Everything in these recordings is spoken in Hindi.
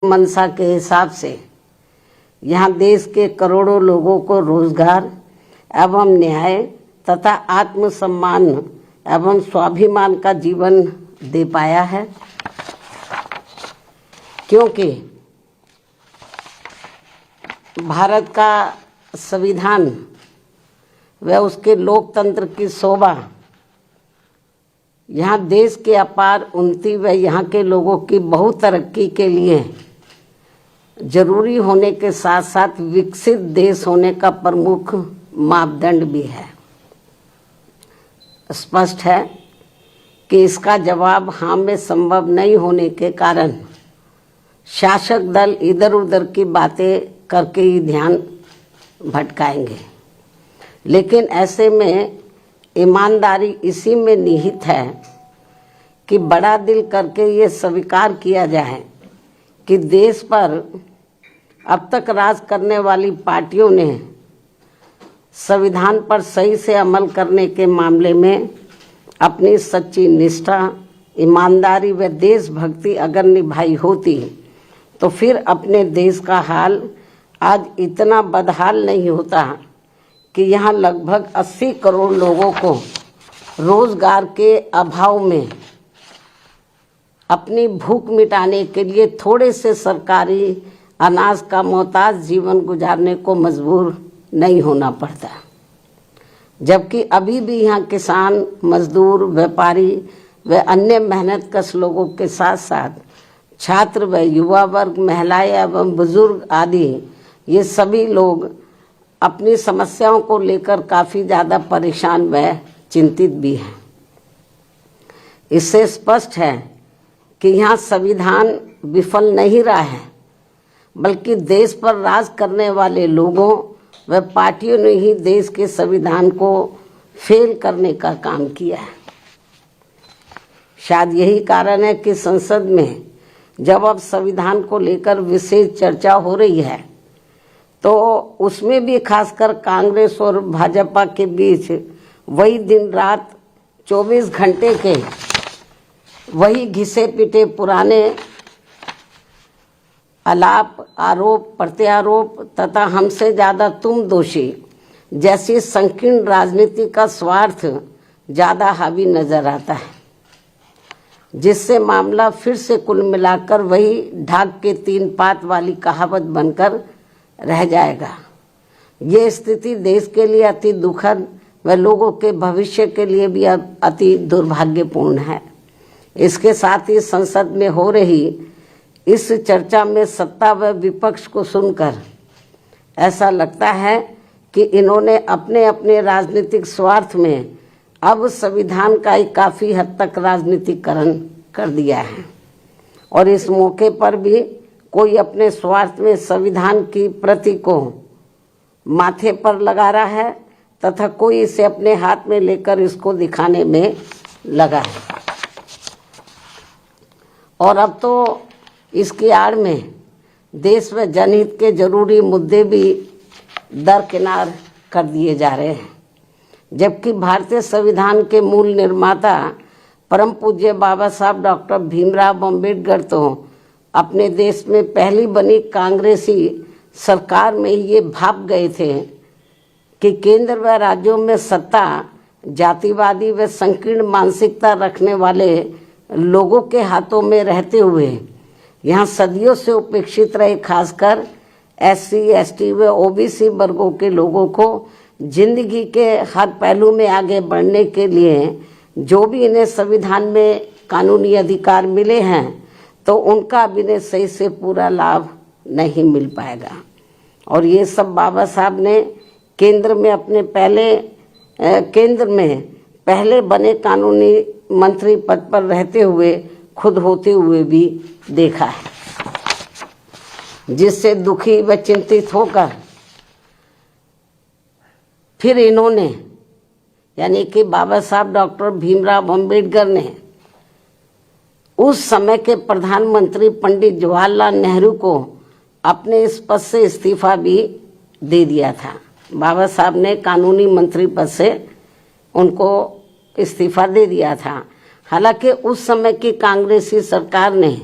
मंशा के हिसाब से यहाँ देश के करोड़ों लोगों को रोजगार एवं न्याय तथा आत्मसम्मान एवं स्वाभिमान का जीवन दे पाया है, क्योंकि भारत का संविधान व उसके लोकतंत्र की शोभा यहाँ देश के अपार उन्नति व यहाँ के लोगों की बहुत तरक्की के लिए जरूरी होने के साथ साथ विकसित देश होने का प्रमुख मापदंड भी है। स्पष्ट है कि इसका जवाब हाँ में संभव नहीं होने के कारण शासक दल इधर उधर की बातें करके ही ध्यान भटकाएंगे, लेकिन ऐसे में ईमानदारी इसी में निहित है कि बड़ा दिल करके ये स्वीकार किया जाए कि देश पर अब तक राज करने वाली पार्टियों ने संविधान पर सही से अमल करने के मामले में अपनी सच्ची निष्ठा, ईमानदारी व देशभक्ति अगर निभाई होती तो फिर अपने देश का हाल आज इतना बदहाल नहीं होता कि यहाँ लगभग 80 करोड़ लोगों को रोजगार के अभाव में अपनी भूख मिटाने के लिए थोड़े से सरकारी अनाज का मोहताज जीवन गुजारने को मजबूर नहीं होना पड़ता। जबकि अभी भी यहाँ किसान, मजदूर, व्यापारी व अन्य मेहनतकश लोगों के साथ साथ छात्र व युवा वर्ग, महिलाएं एवं बुजुर्ग आदि ये सभी लोग अपनी समस्याओं को लेकर काफ़ी ज़्यादा परेशान व चिंतित भी हैं। इससे स्पष्ट है कि यहाँ संविधान विफल नहीं रहा है, बल्कि देश पर राज करने वाले लोगों व पार्टियों ने ही देश के संविधान को फेल करने का काम किया है। शायद यही कारण है कि संसद में जब अब संविधान को लेकर विशेष चर्चा हो रही है तो उसमें भी खासकर कांग्रेस और भाजपा के बीच वही दिन रात 24 घंटे के वही घिसे पिटे पुराने आलाप, आरोप प्रत्यारोप तथा हमसे ज़्यादा तुम दोषी जैसी संकीर्ण राजनीति का स्वार्थ ज़्यादा हावी नजर आता है, जिससे मामला फिर से कुल मिलाकर वही ढाक के 3 पात वाली कहावत बनकर रह जाएगा। ये स्थिति देश के लिए अति दुखद व लोगों के भविष्य के लिए भी अति दुर्भाग्यपूर्ण है। इसके साथ ही संसद में हो रही इस चर्चा में सत्ता व विपक्ष को सुनकर ऐसा लगता है कि इन्होंने अपने अपने राजनीतिक स्वार्थ में अब संविधान का ही काफ़ी हद तक राजनीतिकरण कर दिया है, और इस मौके पर भी कोई अपने स्वार्थ में संविधान की प्रति को माथे पर लगा रहा है तथा कोई इसे अपने हाथ में लेकर इसको दिखाने में लगा है। और अब तो इसकी आड़ में देश व जनहित के जरूरी मुद्दे भी दरकिनार कर दिए जा रहे हैं, जबकि भारतीय संविधान के मूल निर्माता परम पूज्य बाबा साहब डॉक्टर भीमराव अम्बेडकर तो अपने देश में पहली बनी कांग्रेसी सरकार में ये भाप गए थे कि केंद्र व राज्यों में सत्ता जातिवादी व संकीर्ण मानसिकता रखने वाले लोगों के हाथों में रहते हुए यहाँ सदियों से उपेक्षित रहे खासकर SC, ST व OBC वर्गों के लोगों को जिंदगी के हर पहलू में आगे बढ़ने के लिए जो भी इन्हें संविधान में कानूनी अधिकार मिले हैं तो उनका भी इन्हें सही से पूरा लाभ नहीं मिल पाएगा। और ये सब बाबा साहब ने केंद्र में पहले बने कानूनी मंत्री पद पर रहते हुए खुद होते हुए भी देखा है, जिससे दुखी व चिंतित होकर फिर इन्होंने यानी कि बाबा साहब डॉक्टर भीमराव अम्बेडकर ने उस समय के प्रधानमंत्री पंडित जवाहरलाल नेहरू को अपने इस पद से इस्तीफा भी दे दिया था। बाबा साहब ने कानूनी मंत्री पद से उनको इस्तीफा दे दिया था। हालांकि उस समय की कांग्रेसी सरकार ने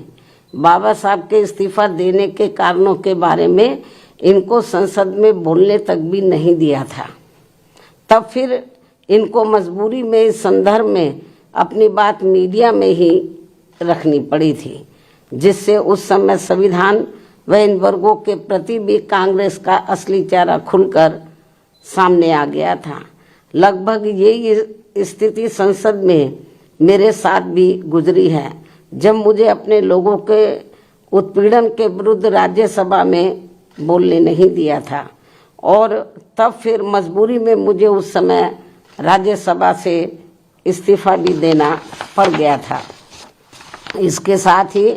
बाबा साहब के इस्तीफा देने के कारणों के बारे में इनको संसद में बोलने तक भी नहीं दिया था। तब फिर इनको मजबूरी में इस संदर्भ में अपनी बात मीडिया में ही रखनी पड़ी थी, जिससे उस समय संविधान व इन वर्गों के प्रति भी कांग्रेस का असली चेहरा खुलकर सामने आ गया था। लगभग यही स्थिति संसद में मेरे साथ भी गुजरी है, जब मुझे अपने लोगों के उत्पीड़न के विरुद्ध राज्यसभा में बोलने नहीं दिया था, और तब फिर मजबूरी में मुझे उस समय राज्यसभा से इस्तीफा भी देना पड़ गया था। इसके साथ ही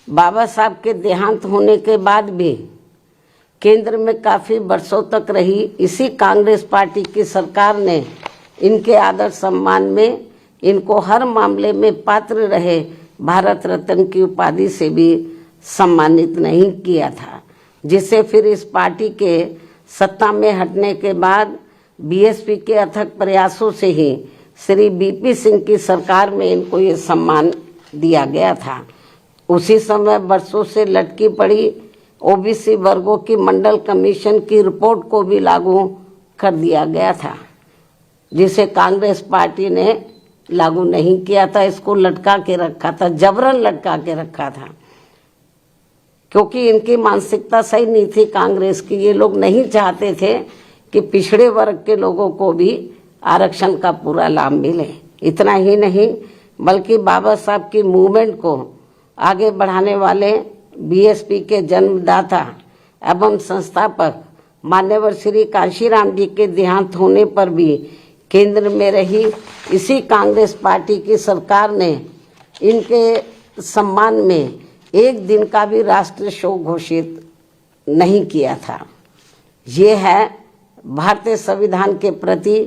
बाबा साहब के देहांत होने के बाद भी केंद्र में काफ़ी वर्षों तक रही इसी कांग्रेस पार्टी की सरकार ने इनके आदर सम्मान में इनको हर मामले में पात्र रहे भारत रत्न की उपाधि से भी सम्मानित नहीं किया था, जिसे फिर इस पार्टी के सत्ता में हटने के बाद बीएसपी के अथक प्रयासों से ही श्री बीपी सिंह की सरकार में इनको ये सम्मान दिया गया था। उसी समय वर्षों से लटकी पड़ी ओबीसी वर्गों की मंडल कमीशन की रिपोर्ट को भी लागू कर दिया गया था, जिसे कांग्रेस पार्टी ने लागू नहीं किया था। इसको लटका के रखा था, जबरन लटका के रखा था, क्योंकि इनकी मानसिकता सही नहीं थी कांग्रेस की। ये लोग नहीं चाहते थे कि पिछड़े वर्ग के लोगों को भी आरक्षण का पूरा लाभ मिले। इतना ही नहीं, बल्कि बाबा साहब की मूवमेंट को आगे बढ़ाने वाले बीएसपी के जन्मदाता एवं संस्थापक मान्यवर श्री कांशीराम जी के देहांत होने पर भी केंद्र में रही इसी कांग्रेस पार्टी की सरकार ने इनके सम्मान में एक दिन का भी राष्ट्रीय शोक घोषित नहीं किया था। ये है भारतीय संविधान के प्रति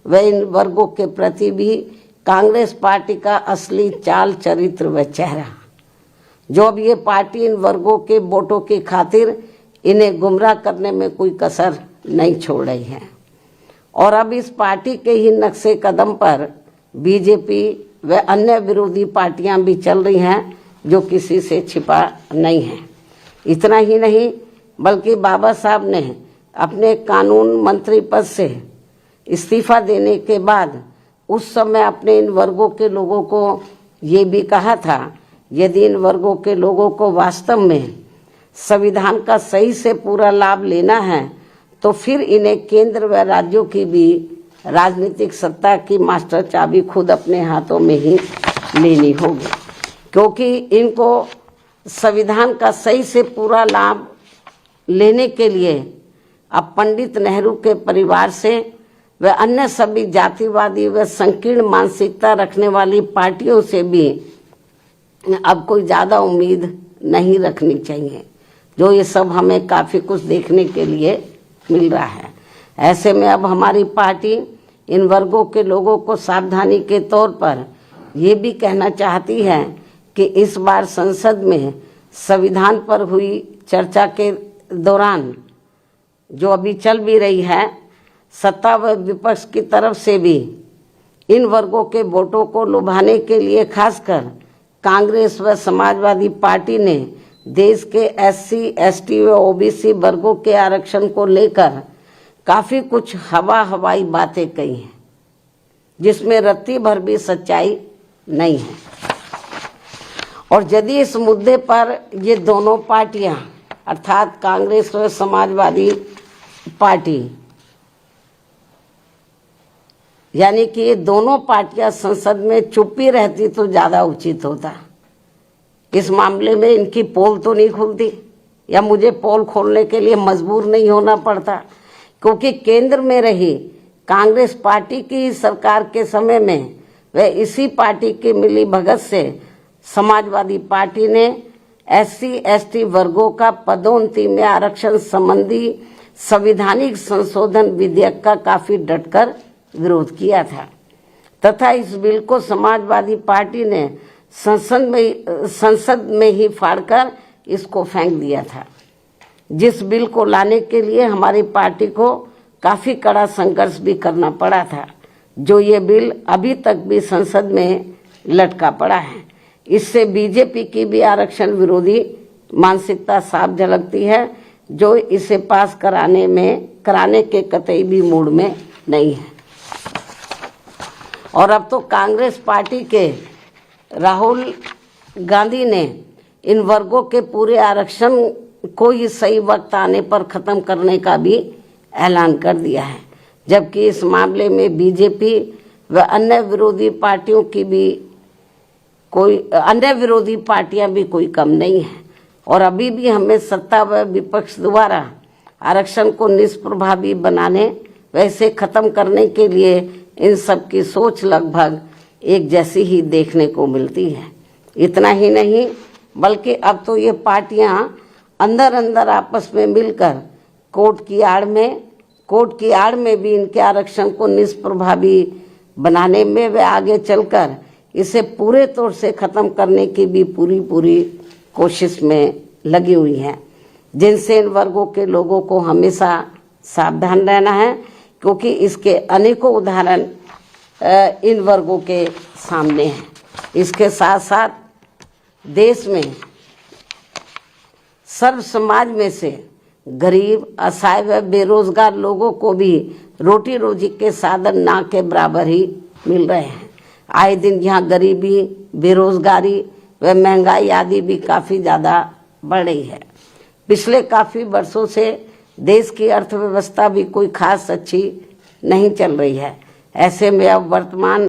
व इन वर्गों के प्रति भी कांग्रेस पार्टी का असली चाल चरित्र व चेहरा। जो अब ये पार्टी इन वर्गों के वोटों की खातिर इन्हें गुमराह करने में कोई कसर नहीं छोड़ रही है, और अब इस पार्टी के ही नक्शे कदम पर बीजेपी व अन्य विरोधी पार्टियां भी चल रही हैं, जो किसी से छिपा नहीं है। इतना ही नहीं, बल्कि बाबा साहब ने अपने कानून मंत्री पद से इस्तीफा देने के बाद उस समय अपने इन वर्गों के लोगों को ये भी कहा था, यदि इन वर्गों के लोगों को वास्तव में संविधान का सही से पूरा लाभ लेना है तो फिर इन्हें केंद्र व राज्यों की भी राजनीतिक सत्ता की मास्टर चाबी खुद अपने हाथों में ही लेनी होगी, क्योंकि इनको संविधान का सही से पूरा लाभ लेने के लिए अब पंडित नेहरू के परिवार से व अन्य सभी जातिवादी व संकीर्ण मानसिकता रखने वाली पार्टियों से भी अब कोई ज़्यादा उम्मीद नहीं रखनी चाहिए, जो ये सब हमें काफ़ी कुछ देखने के लिए मिल रहा है। ऐसे में अब हमारी पार्टी इन वर्गों के लोगों को सावधानी के तौर पर ये भी कहना चाहती है कि इस बार संसद में संविधान पर हुई चर्चा के दौरान जो अभी चल भी रही है, सत्ता व विपक्ष की तरफ से भी इन वर्गों के वोटों को लुभाने के लिए खासकर कांग्रेस व समाजवादी पार्टी ने देश के एससी, एसटी व ओबीसी वर्गों के आरक्षण को लेकर काफ़ी कुछ हवाई बातें कही हैं, जिसमें रत्ती भर भी सच्चाई नहीं है। और यदि इस मुद्दे पर ये दोनों पार्टियां अर्थात कांग्रेस व समाजवादी पार्टी यानी कि ये दोनों पार्टियां संसद में चुप्पी रहती तो ज़्यादा उचित होता। इस मामले में इनकी पोल तो नहीं खुलती, या मुझे पोल खोलने के लिए मजबूर नहीं होना पड़ता, क्योंकि केंद्र में रही कांग्रेस पार्टी की सरकार के समय में व इसी पार्टी की मिली भगत से समाजवादी पार्टी ने एससी, एसटी वर्गों का पदोन्नति में आरक्षण संबंधी संवैधानिक संशोधन विधेयक का काफी डटकर विरोध किया था, तथा इस बिल को समाजवादी पार्टी ने संसद में ही फाड़कर इसको फेंक दिया था, जिस बिल को लाने के लिए हमारी पार्टी को काफी कड़ा संघर्ष भी करना पड़ा था, जो ये बिल अभी तक भी संसद में लटका पड़ा है। इससे बीजेपी की भी आरक्षण विरोधी मानसिकता साफ झलकती है, जो इसे पास कराने के कतई भी मूड में नहीं है। और अब तो कांग्रेस पार्टी के राहुल गांधी ने इन वर्गों के पूरे आरक्षण को ही सही वक्त आने पर खत्म करने का भी ऐलान कर दिया है, जबकि इस मामले में बीजेपी व अन्य विरोधी पार्टियां भी कोई कम नहीं है। और अभी भी हमें सत्ता व विपक्ष द्वारा आरक्षण को निष्प्रभावी बनाने व इसे खत्म करने के लिए इन सब की सोच लगभग एक जैसी ही देखने को मिलती है। इतना ही नहीं, बल्कि अब तो ये पार्टियां अंदर अंदर आपस में मिलकर कोर्ट की आड़ में भी इनके आरक्षण को निष्प्रभावी बनाने में व आगे चलकर इसे पूरे तौर से खत्म करने की भी पूरी कोशिश में लगी हुई है, जिनसे इन वर्गों के लोगों को हमेशा सावधान रहना है, क्योंकि इसके अनेकों उदाहरण इन वर्गों के सामने हैं। इसके साथ साथ देश में सर्व समाज में से गरीब, असहाय व बेरोजगार लोगों को भी रोटी रोजी के साधन ना के बराबर ही मिल रहे हैं। आए दिन यहाँ गरीबी, बेरोजगारी व महंगाई आदि भी काफ़ी ज़्यादा बढ़ रही है। पिछले काफ़ी वर्षों से देश की अर्थव्यवस्था भी कोई खास अच्छी नहीं चल रही है। ऐसे में अब वर्तमान